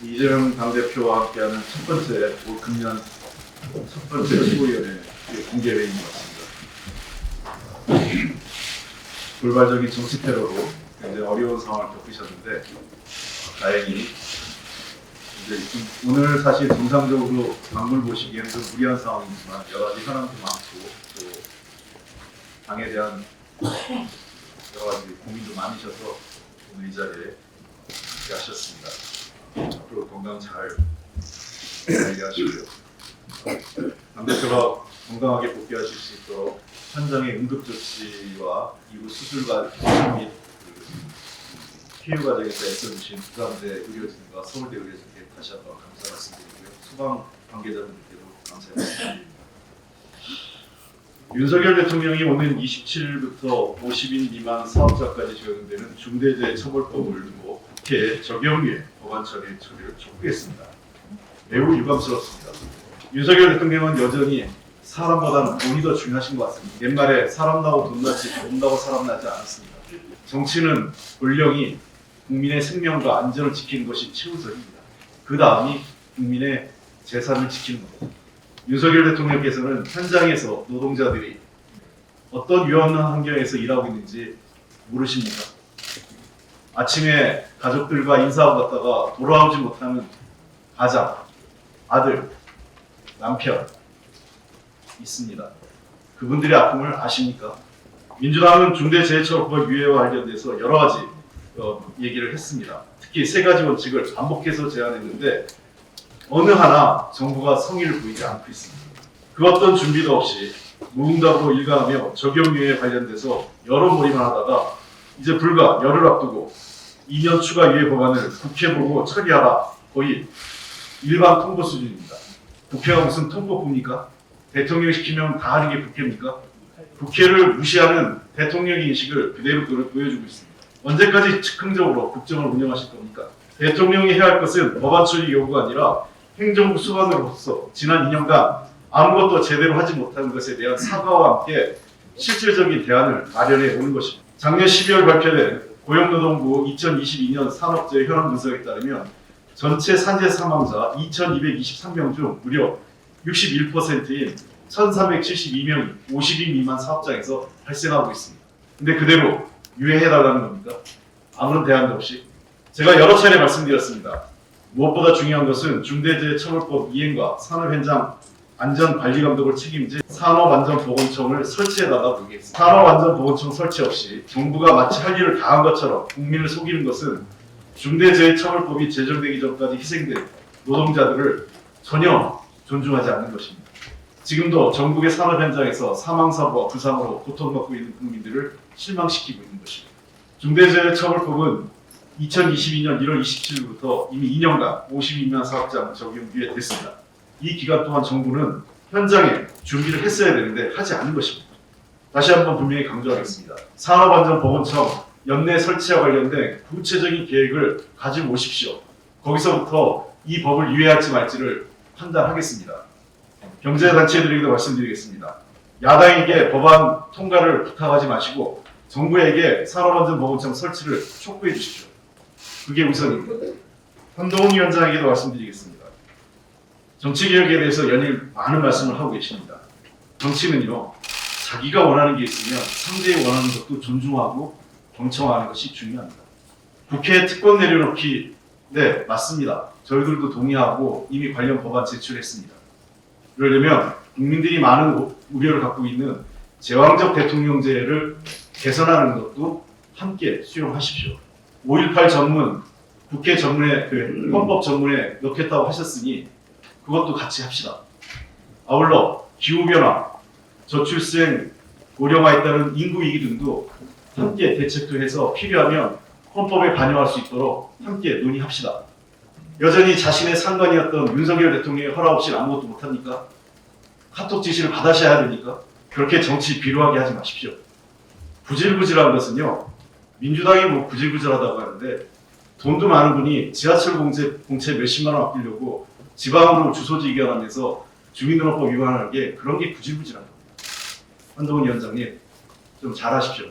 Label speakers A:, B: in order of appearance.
A: 이재명 당대표와 함께하는 첫 번째 올 금년 첫 번째 최고위원회 공개 회의인 것 같습니다. 돌발적인 정치 테러로 굉장히 어려운 상황을 겪으셨는데 다행히 이제 오늘 사실 정상적으로 방문 보시기에는 좀 무리한 상황이지만 여러 가지 현안도 많고 또 당에 대한 여러 가지 고민도 많으셔서 오늘 이 자리에 하셨습니다. 앞으로 건강 잘 관리하시고요. 당대표가 건강하게 복귀하실 수 있도록 현장의 응급조치와 이후 수술과 및 피해 과정에서 애써주신 부산대 의료진과 서울대 의료진께 다시 한번 감사 말씀드리고요. 소방 관계자분들께도 감사 말씀드립니다. 윤석열 대통령이 오는 27일부터 50인 미만 사업자까지 적용되는 중대재해처벌법을 두고 국회에 적용위에 법안 처리를 촉구했습니다. 매우 유감스럽습니다. 윤석열 대통령은 여전히 사람보다는 돈이 더 중요하신 것 같습니다. 옛말에 사람 나고 돈 나지 돈 나고 사람 나지 않았습니다. 정치는 본령이 국민의 생명과 안전을 지키는 것이 최우선입니다. 그 다음이 국민의 재산을 지키는 겁니다. 윤석열 대통령께서는 현장에서 노동자들이 어떤 위험한 환경에서 일하고 있는지 모르십니까? 아침에 가족들과 인사하고 갔다가 돌아오지 못하는 가장, 아들, 남편 있습니다. 그분들의 아픔을 아십니까? 민주당은 중대재해처벌법 유예와 관련돼서 여러 가지 얘기를 했습니다. 특히 세 가지 원칙을 반복해서 제안했는데 어느 하나 정부가 성의를 보이지 않고 있습니다. 그 어떤 준비도 없이 무응답으로 일관하며 적용유예에 관련돼서 여러 몰이만 하다가 이제 불과 열흘 앞두고 2년 추가 유예 법안을 국회 보고 처리하라. 거의 일반 통보 수준입니다. 국회가 무슨 통보부입니까? 대통령이 시키면 다 하는 게 국회입니까? 국회를 무시하는 대통령의 인식을 그대로 보여주고 있습니다. 언제까지 즉흥적으로 국정을 운영하실 겁니까? 대통령이 해야 할 것은 법안 처리 요구가 아니라 행정부 수반으로서 지난 2년간 아무것도 제대로 하지 못한 것에 대한 사과와 함께 실질적인 대안을 마련해 오는 것입니다. 작년 12월 발표된 고용노동부 2022년 산업재해 현황 분석에 따르면 전체 산재 사망자 2,223명 중 무려 61%인 1,372명이 50인 미만 사업장에서 발생하고 있습니다. 근데 그대로 유예해달라는 겁니까? 아무런 대안도 없이? 제가 여러 차례 말씀드렸습니다. 무엇보다 중요한 것은 중대재해처벌법 이행과 산업 현장 안전관리감독을 책임질 산업안전보건청을 설치해달라고 얘기했습니다. 산업안전보건청 설치 없이 정부가 마치 할 일을 다 한 것처럼 국민을 속이는 것은 중대재해처벌법이 제정되기 전까지 희생된 노동자들을 전혀 존중하지 않는 것입니다. 지금도 전국의 산업 현장에서 사망사고와 부상으로 고통받고 있는 국민들을 실망시키고 있는 것입니다. 중대재해처벌법은 2022년 1월 27일부터 이미 2년간 52만 사업장 적용 유예됐습니다. 이 기간 동안 정부는 현장에 준비를 했어야 되는데 하지 않은 것입니다. 다시 한번 분명히 강조하겠습니다. 산업안전보건청 연내 설치와 관련된 구체적인 계획을 가지고 오십시오. 거기서부터 이 법을 유예할지 말지를 판단하겠습니다. 경제단체들에게도 말씀드리겠습니다. 야당에게 법안 통과를 부탁하지 마시고 정부에게 산업안전보건청 설치를 촉구해 주십시오. 그게 우선입니다. 한동훈 위원장에게도 말씀드리겠습니다. 정치개혁에 대해서 연일 많은 말씀을 하고 계십니다. 정치는요, 자기가 원하는 게 있으면 상대의 원하는 것도 존중하고 경청하는 것이 중요합니다. 국회에 특권 내려놓기, 네, 맞습니다. 저희들도 동의하고 이미 관련 법안 제출했습니다. 그러려면 국민들이 많은 우려를 갖고 있는 제왕적 대통령제를 개선하는 것도 함께 수용하십시오. 5.18 전문, 국회 전문에, 헌법 전문에 넣겠다고 하셨으니 그것도 같이 합시다. 아울러 기후변화, 저출생, 고령화에 따른 인구위기 등도 함께 대책도 해서 필요하면 헌법에 반영할 수 있도록 함께 논의합시다. 여전히 자신의 상관이었던 윤석열 대통령의 허락 없이 아무것도 못합니까? 카톡 지시를 받으셔야 됩니까? 그렇게 정치 비루하게 하지 마십시오. 구질구질한 것은요, 민주당이 뭐 구질구질하다고 하는데 돈도 많은 분이 지하철 공채 몇십만 원 아끼려고 지방으로 주소지 이관하면서 주민등록법 위반하는 게 그런 게 구질구질한 겁니다. 한동훈 위원장님 좀 잘하십시오.